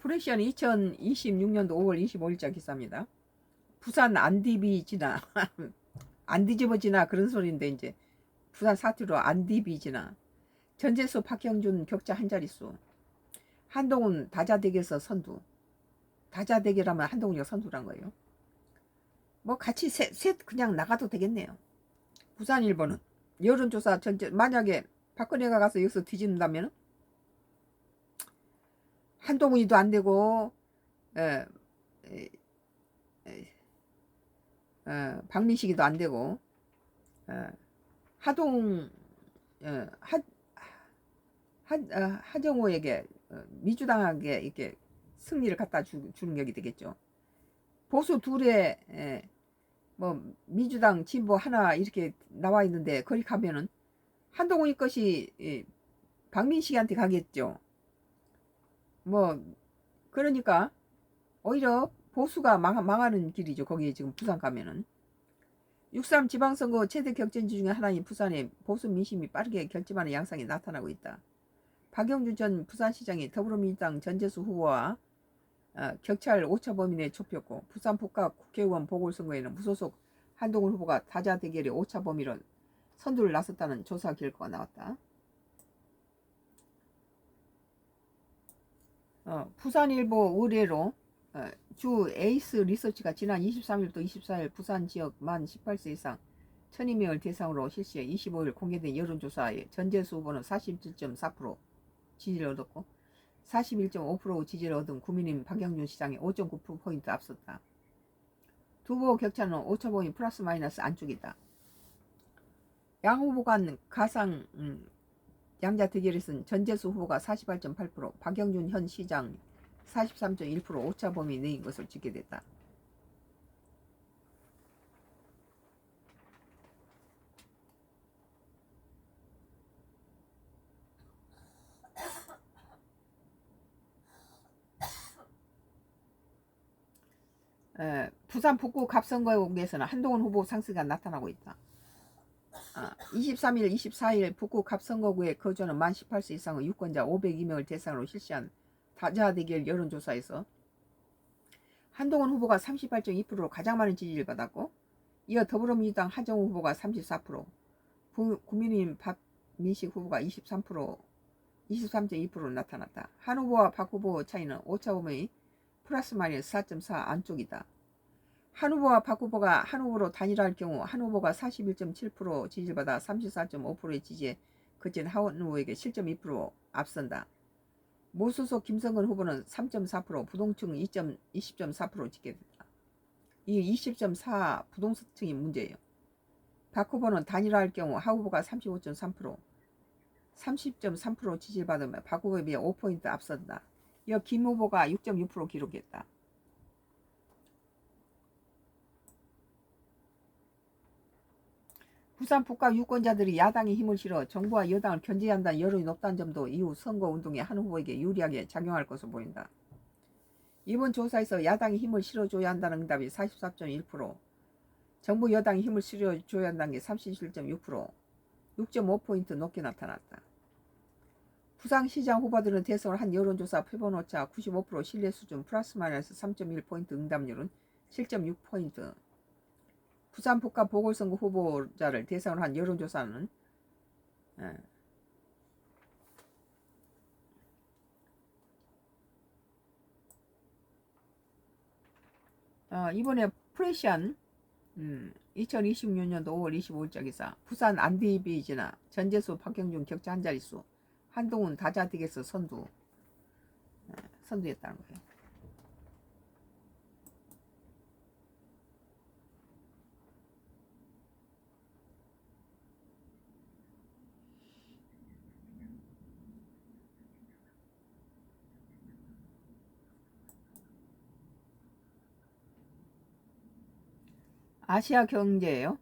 프레시안 2026년도 5월 25일자 기사입니다. 부산 안 디비지나 안 뒤집어지나 그런 소리인데 이제 부산 사투리로 안 디비지나 전재수 박형준 격자 한 자릿수 한동훈 다자대결에서 선두 다자대결하면 한동훈이가 선두란 거예요. 뭐 같이 셋 그냥 나가도 되겠네요. 부산일보는 여론조사 전체 만약에 박근혜가 가서 여기서 뒤집는다면 한동훈이도 안 되고 에, 에, 박민식이도 안 되고 하동 하정우에게 민주당에게 이렇게 승리를 갖다 주는 격이 되겠죠. 보수 둘에 뭐 민주당 진보 하나 이렇게 나와 있는데 거기 가면은 한동훈이 것이 박민식한테 가겠죠. 뭐 그러니까 오히려 보수가 망하는 길이죠. 거기 지금 부산 가면은 6.3 지방선거 최대 격전지 중에 하나인 부산에 보수 민심이 빠르게 결집하는 양상이 나타나고 있다. 박영준 전 부산시장이 더불어민주당 전재수 후보와 격찰 오차 범위 내에 좁혔고 부산 북각 국회의원 보궐선거에는 무소속 한동훈 후보가 다자 대결의 오차 범위로 선두를 나섰다는 조사 결과가 나왔다. 부산일보 의뢰로 주 에이스 리서치가 지난 23일부터 24일 부산 지역 만 18세 이상 1200명을 대상으로 실시해 25일 공개된 여론조사에 전재수 후보는 47.4% 지지를 얻었고 41.5% 지지를 얻은 국민의힘 박영준 시장이 5.9%포인트 앞섰다. 두 후보 격차는 오차범위 플러스 마이너스 안쪽이다. 양 후보 간 가상 양자 대결에서는 전재수 후보가 48.8%, 박영준 현 시장 43.1% 오차범위 내인 것을 찍게 됐다. 부산 북구 갑선거에서는 한동훈 후보 상승가 나타나고 있다. 23일, 24일 북구 갑선거구에 거주하는 만 18세 이상의 유권자 502명을 대상으로 실시한 다자대결 여론조사에서 한동훈 후보가 38.2%로 가장 많은 지지를 받았고 이어 더불어민주당 하정우 후보가 34%, 국민의힘 박민식 후보가 23.2%로 나타났다. 한 후보와 박 후보 차이는 오차범위 플러스 마이너스 4.4 안쪽이다. 한 후보와 박 후보가 한 후보로 단일화할 경우 한 후보가 41.7% 지지를 받아 34.5%의 지지에 그친 한 후보에게 7.2% 앞선다. 무소속 김성근 후보는 3.4%, 부동층 20.4% 찍게 됐다. 이 20.4 부동층이 문제예요. 박 후보는 단일화할 경우 하 후보가 35.3%, 30.3% 지지를 받으며 박 후보에 비해 5포인트 앞선다. 이어 김 후보가 6.6% 기록했다. 부산 북각 유권자들이 야당의 힘을 실어 정부와 여당을 견제한다는 여론이 높다는 점도 이후 선거운동에 한 후보에게 유리하게 작용할 것으로 보인다. 이번 조사에서 야당이 힘을 실어줘야 한다는 응답이 44.1%, 정부 여당이 힘을 실어줘야 한다는 게 37.6%, 6.5포인트 높게 나타났다. 부산시장 후보들은 대선을 한 여론조사 표본오차 95% 신뢰 수준 플러스 마이너스 3.1포인트 응답률은 7.6포인트, 부산 북각 보궐선거 후보자를 대상으로 한 여론조사는 이번에 프레시안 2026년도 5월 25일자 기사 부산 안디비지나 전재수 박형준 격차 한 자릿수 한동훈 다자택에서 선두했다는 거예요. 아시아 경제예요.